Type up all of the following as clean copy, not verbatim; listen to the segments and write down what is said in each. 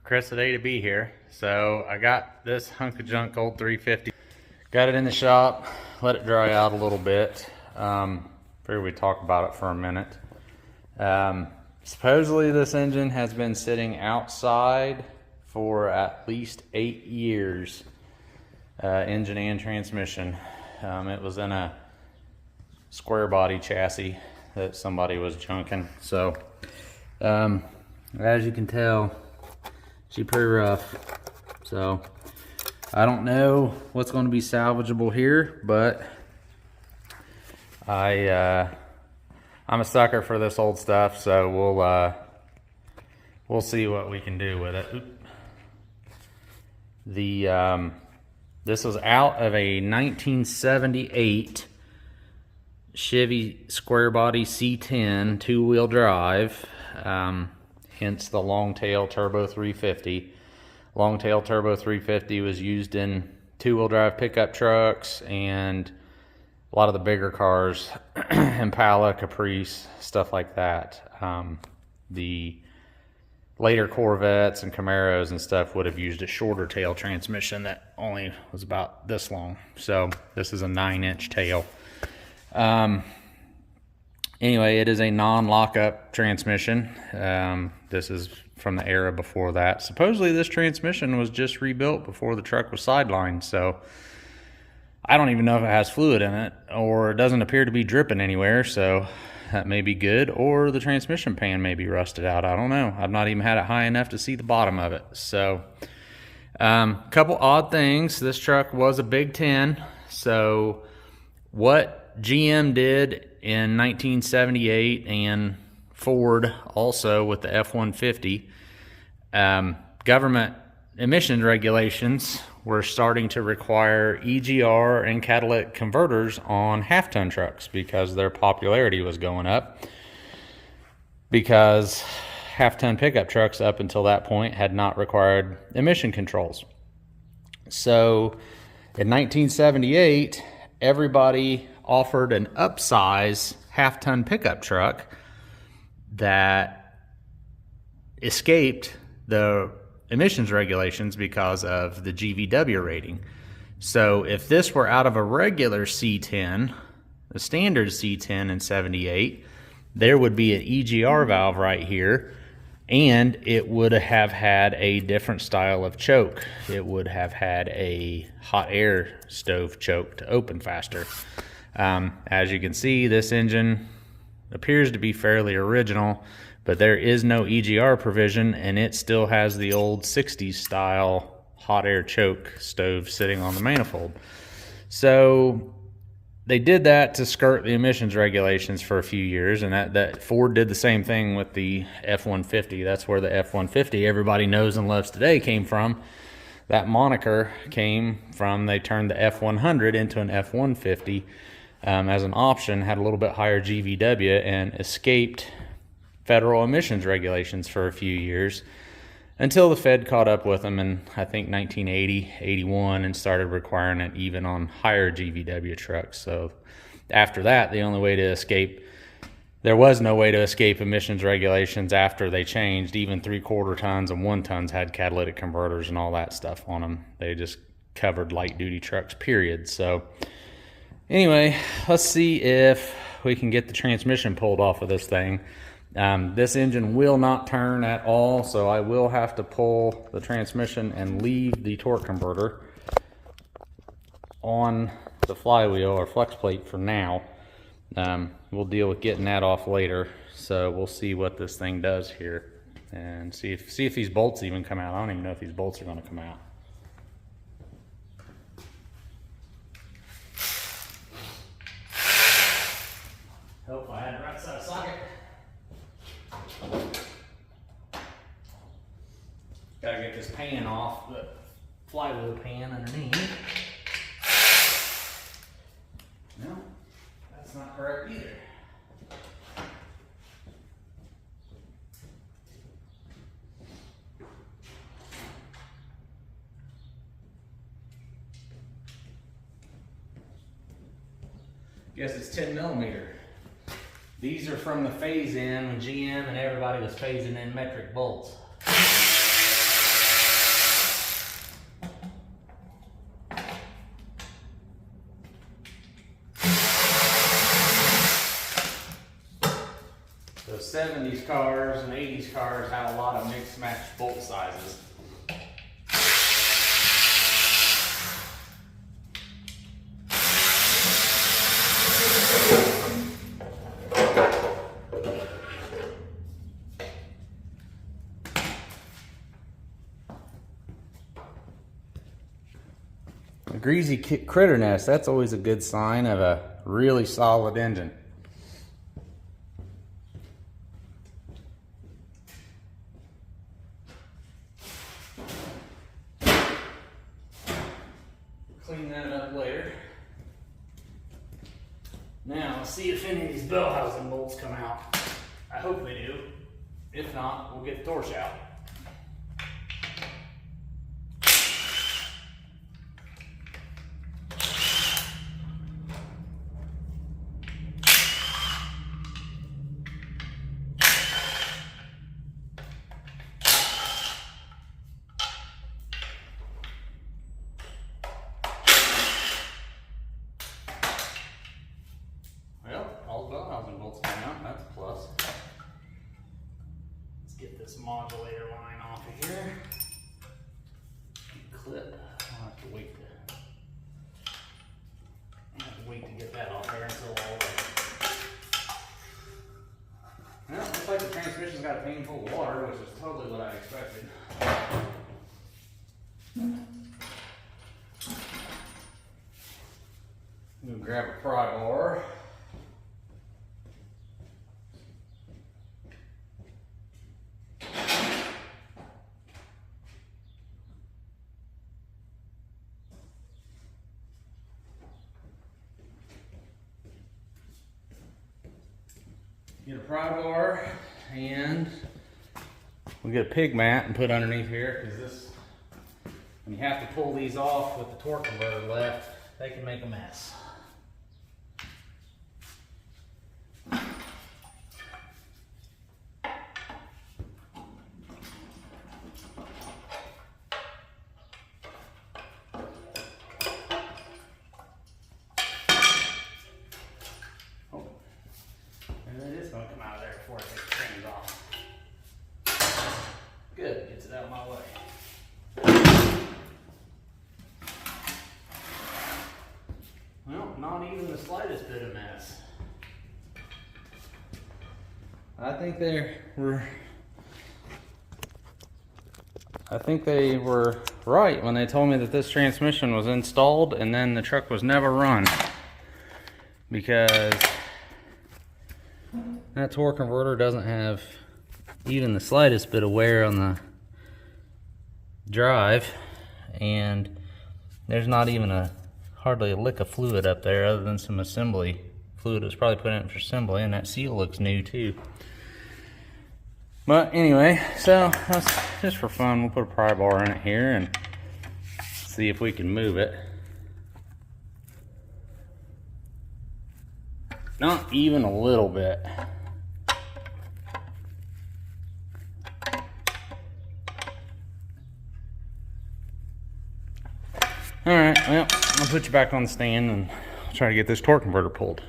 Chris at A to B here. So I got this hunk of junk old 350. Got it in the shop, let it dry out a little bit. Figured we'd talk about it for a minute. Supposedly this engine has been sitting outside for at least 8 years, engine and transmission. It was in a square body chassis that somebody was junking. So as you can tell, she's pretty rough. So I don't know what's going to be salvageable here, but I'm a sucker for this old stuff, so we'll see what we can do with it. This was out of a 1978 Chevy square body C10 two-wheel drive, hence the long-tail turbo 350. Long-tail turbo 350 was used in two-wheel drive pickup trucks and a lot of the bigger cars, Impala, Caprice, stuff like that. The later Corvettes and Camaros and stuff would have used a shorter tail transmission that only was about this long. So this is a 9-inch tail. Anyway, it is a non-lockup transmission. This is from the era before that. Supposedly this transmission was just rebuilt before the truck was sidelined, so I don't even know if it has fluid in it, or it doesn't appear to be dripping anywhere, so that may be good, or the transmission pan may be rusted out. I don't know. I've not even had it high enough to see the bottom of it. So couple odd things. This truck was a Big 10, so what GM did in 1978 and Ford also with the F-150, government emission regulations were starting to require EGR and catalytic converters on half-ton trucks because their popularity was going up, because half-ton pickup trucks up until that point had not required emission controls. So in 1978, everybody offered an upsize half-ton pickup truck that escaped the emissions regulations because of the GVW rating. So if this were out of a regular C10, a standard C10 in 78, there would be an EGR valve right here, and it would have had a different style of choke. It would have had a hot air stove choke to open faster. As you can see, this engine appears to be fairly original, but there is no EGR provision, and it still has the old 60s style hot air choke stove sitting on the manifold. So they did that to skirt the emissions regulations for a few years, and that Ford did the same thing with the F-150. That's where the F-150 everybody knows and loves today came from. That moniker came from, they turned the F-100 into an F-150 as an option, had a little bit higher GVW, and escaped federal emissions regulations for a few years until the Fed caught up with them in, I think, 1980, 81, and started requiring it even on higher GVW trucks. So after that, the only way to escape, there was no way to escape emissions regulations after they changed. Even 3/4 tons and 1 tons had catalytic converters and all that stuff on them. They just covered light duty trucks, period. So anyway, let's see if we can get the transmission pulled off of this thing. This engine will not turn at all, so I will have to pull the transmission and leave the torque converter on the flywheel or flex plate for now. We'll deal with getting that off later, so we'll see what this thing does here and see if these bolts even come out. I don't even know if these bolts are going to come out. Hope I had the right side socket. Gotta get this pan off, the flywheel pan underneath. No, that's not correct either. Guess it's 10 millimeter. These are from the phase in when GM and everybody was phasing in metric bolts. 70s cars and 80s cars had a lot of mixed match bolt sizes. A greasy critter nest, that's always a good sign of a really solid engine. Clean that up later. Now, let's see if any of these bell housing bolts come out. I hope they do. If not, we'll get the torch out. Get this modulator line off of here. Clip. I'll have to wait to get that off there until all the. Well, looks like the transmission's got a pane full of water, which is totally what I expected. I'm gonna grab a pry bar. Get a pry bar, and we get a pig mat and put underneath here, because this, when you have to pull these off with the torque converter left, they can make a mess. Good, gets it out of my way. Well, not even the slightest bit of mess. I think they were right when they told me that this transmission was installed and then the truck was never run, because that torque converter doesn't have even the slightest bit of wear on the drive, and there's not even hardly a lick of fluid up there other than some assembly fluid was probably put in for assembly, and that seal looks new too. But anyway, so that's just for fun. We'll put a pry bar in it here and see if we can move it. Not even a little bit. Alright, well, I'll put you back on the stand and I'll try to get this torque converter pulled.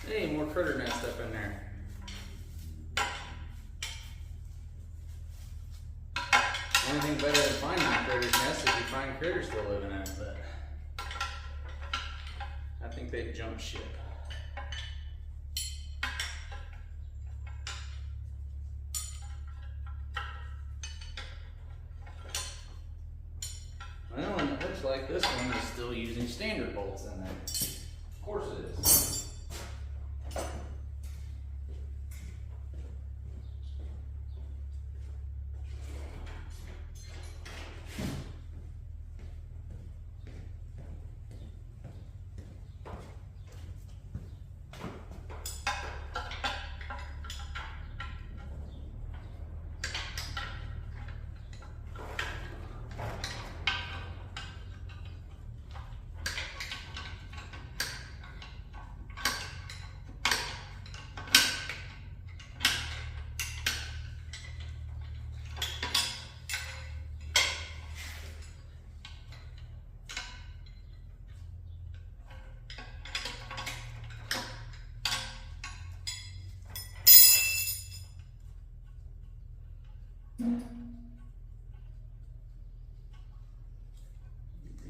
Hey, more critter nest up in there. Only thing better than finding a critter's nest is you find critters still living in it, but I think they've jumped ship. Well, and it looks like this one is still using standard bolts in there. Of course it is.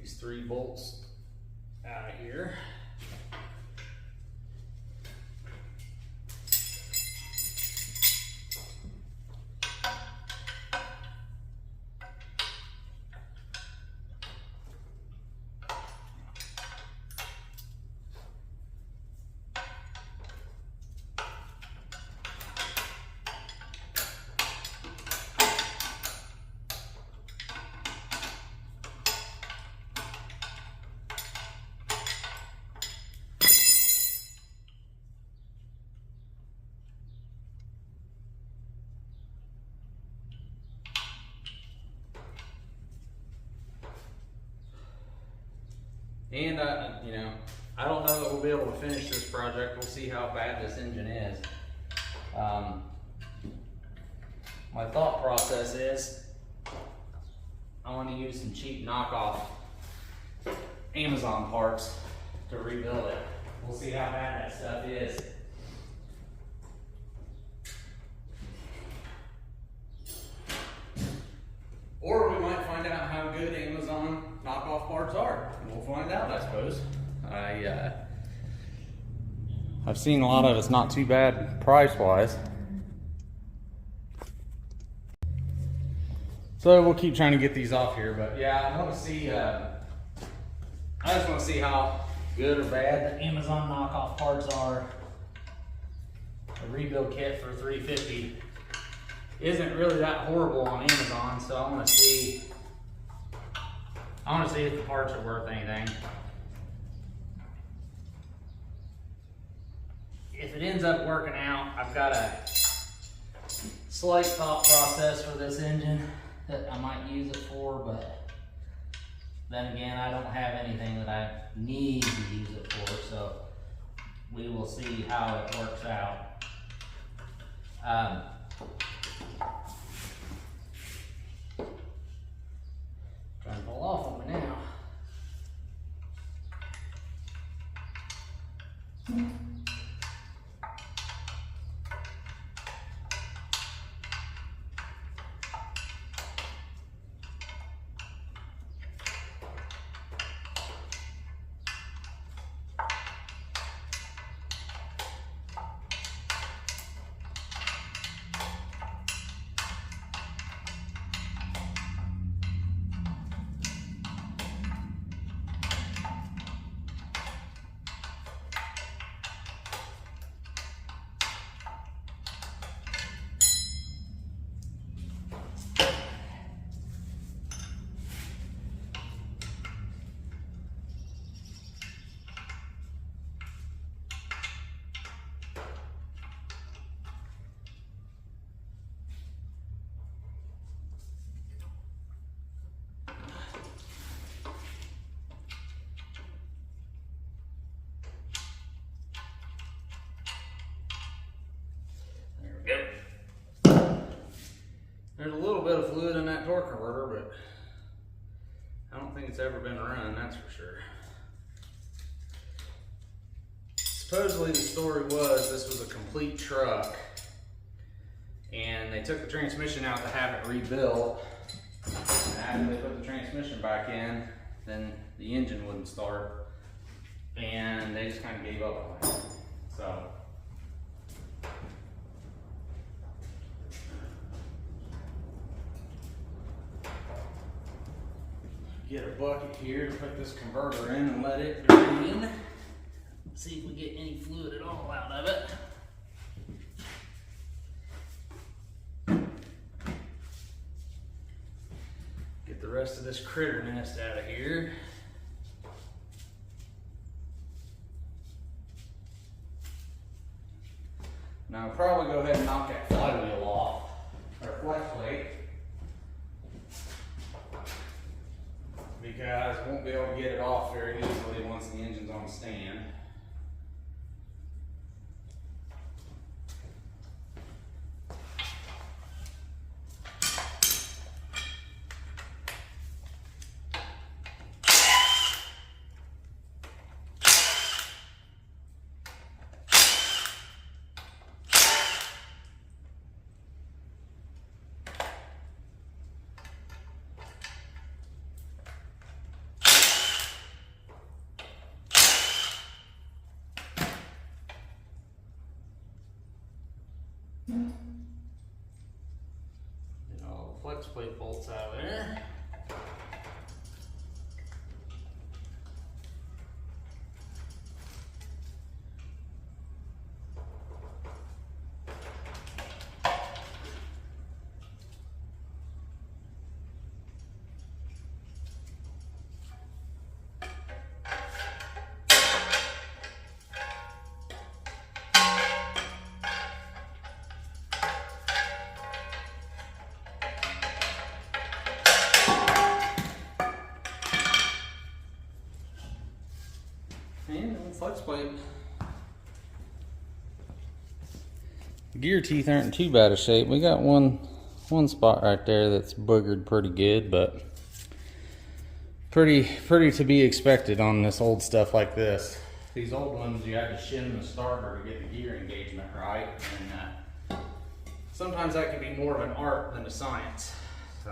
these 3 bolts out of here. And you know, I don't know that we'll be able to finish this project. We'll see how bad this engine is. My thought process is I want to use some cheap knockoff Amazon parts to rebuild it. We'll see how bad that stuff is. Or we might find out how good Amazon knockoff parts are. We'll find out, I suppose. I've seen a lot of it's not too bad price-wise. So we'll keep trying to get these off here, but yeah, I want to see. I just want to see how good or bad the Amazon knockoff parts are. A rebuild kit for $350 isn't really that horrible on Amazon, so I want to see. I want to see if the parts are worth anything. If it ends up working out, I've got a slight thought process for this engine that I might use it for, but then again, I don't have anything that I need to use it for, so we will see how it works out. Trying to pull off on me now. Yep. There's a little bit of fluid in that torque converter, but I don't think it's ever been run, that's for sure. Supposedly the story was this was a complete truck and they took the transmission out to have it rebuilt. And after they put the transmission back in, then the engine wouldn't start and they just kind of gave up on it. So get a bucket here to put this converter in and let it drain. See if we get any fluid at all out of it. Get the rest of this critter nest out of here. Now I'll probably go ahead and knock that flywheel off, or flex plate, because I won't be able to get it off very easily once the engine's on stand. Get all the flex plate bolts out of there. And the flex plate. Gear teeth aren't in too bad a shape. We got one spot right there that's boogered pretty good, but pretty to be expected on this old stuff like this. These old ones, you had to shim the starter to get the gear engagement right, and sometimes that can be more of an art than a science. So.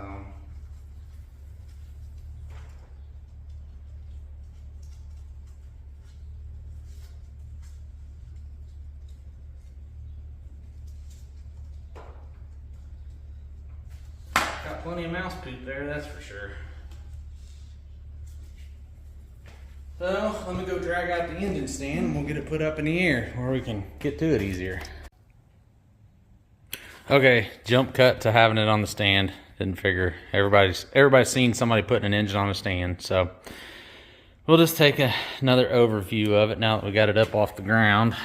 Got plenty of mouse poop there, that's for sure. So, let me go drag out the engine stand and we'll get it put up in the air where we can get to it easier. Okay, jump cut to having it on the stand. Didn't figure. Everybody's seen somebody putting an engine on a stand, so we'll just take another overview of it now that we got it up off the ground.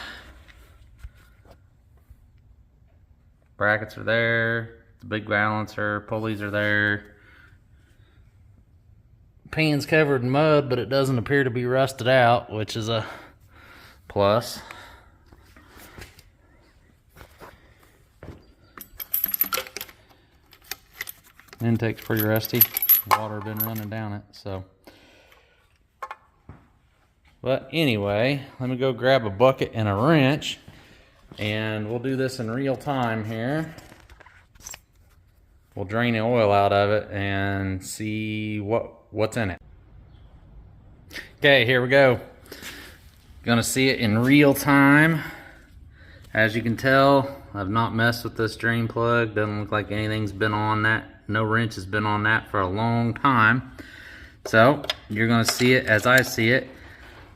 Brackets are there. The big balancer, pulleys are there. Pan's covered in mud, but it doesn't appear to be rusted out, which is a plus. Intake's pretty rusty. Water been running down it, so. But anyway, let me go grab a bucket and a wrench, and we'll do this in real time here. We'll drain the oil out of it and see what's in it. Okay, here we go. Gonna see it in real time. As you can tell, I've not messed with this drain plug. Doesn't look like anything's been on that. No wrench has been on that for a long time. So you're gonna see it as I see it.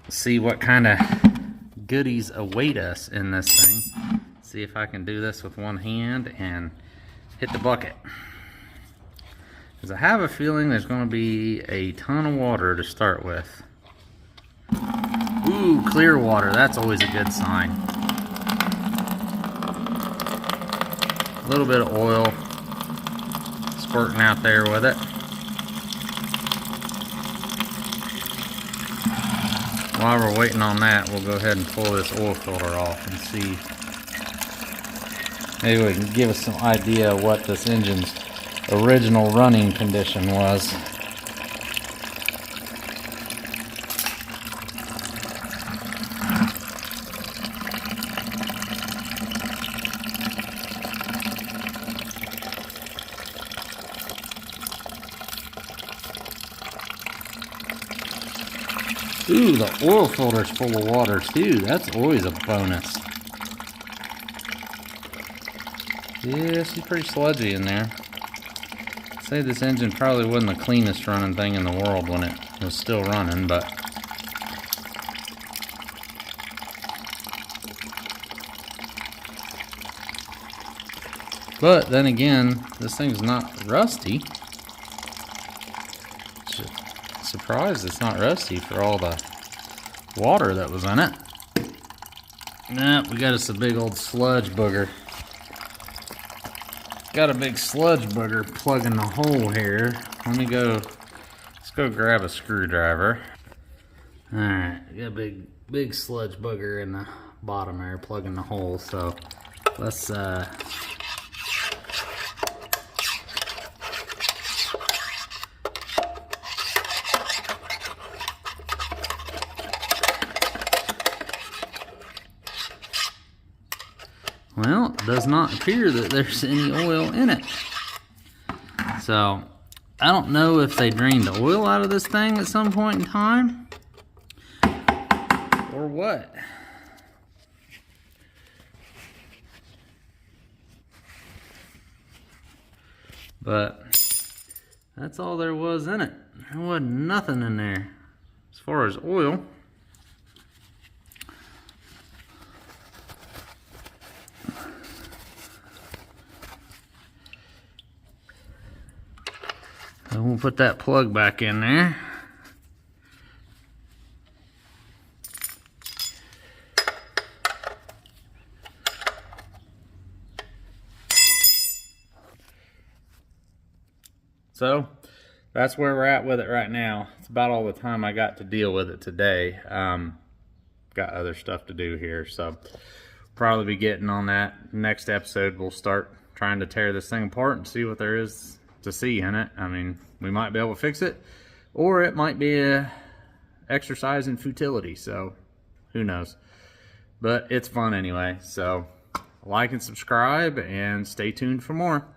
See what kind of goodies await us in this thing. See if I can do this with one hand and hit the bucket. Because I have a feeling there's going to be a ton of water to start with. Ooh, clear water. That's always a good sign. A little bit of oil squirting out there with it. While we're waiting on that, we'll go ahead and pull this oil filter off and see. Maybe we can give us some idea of what this engine's original running condition was. Ooh, the oil filter's full of water too. That's always a bonus. Yeah, she's pretty sludgy in there. I'd say this engine probably wasn't the cleanest running thing in the world when it was still running, but then again, this thing's not rusty. Surprised it's not rusty for all the water that was in it. Nah, we got us a big old sludge booger. Got a big sludge booger plugging the hole here. Let's go grab a screwdriver. Alright, got a big sludge booger in the bottom there plugging the hole, so let's well, it does not appear that there's any oil in it. So, I don't know if they drained the oil out of this thing at some point in time, or what. But that's all there was in it. There wasn't nothing in there as far as oil. And we'll put that plug back in there. So that's where we're at with it right now. It's about all the time I got to deal with it today. Got other stuff to do here, so probably be getting on that. Next episode, we'll start trying to tear this thing apart and see what there is to see in it. I mean, we might be able to fix it, or it might be a exercise in futility, so who knows. But it's fun anyway, so like and subscribe and stay tuned for more.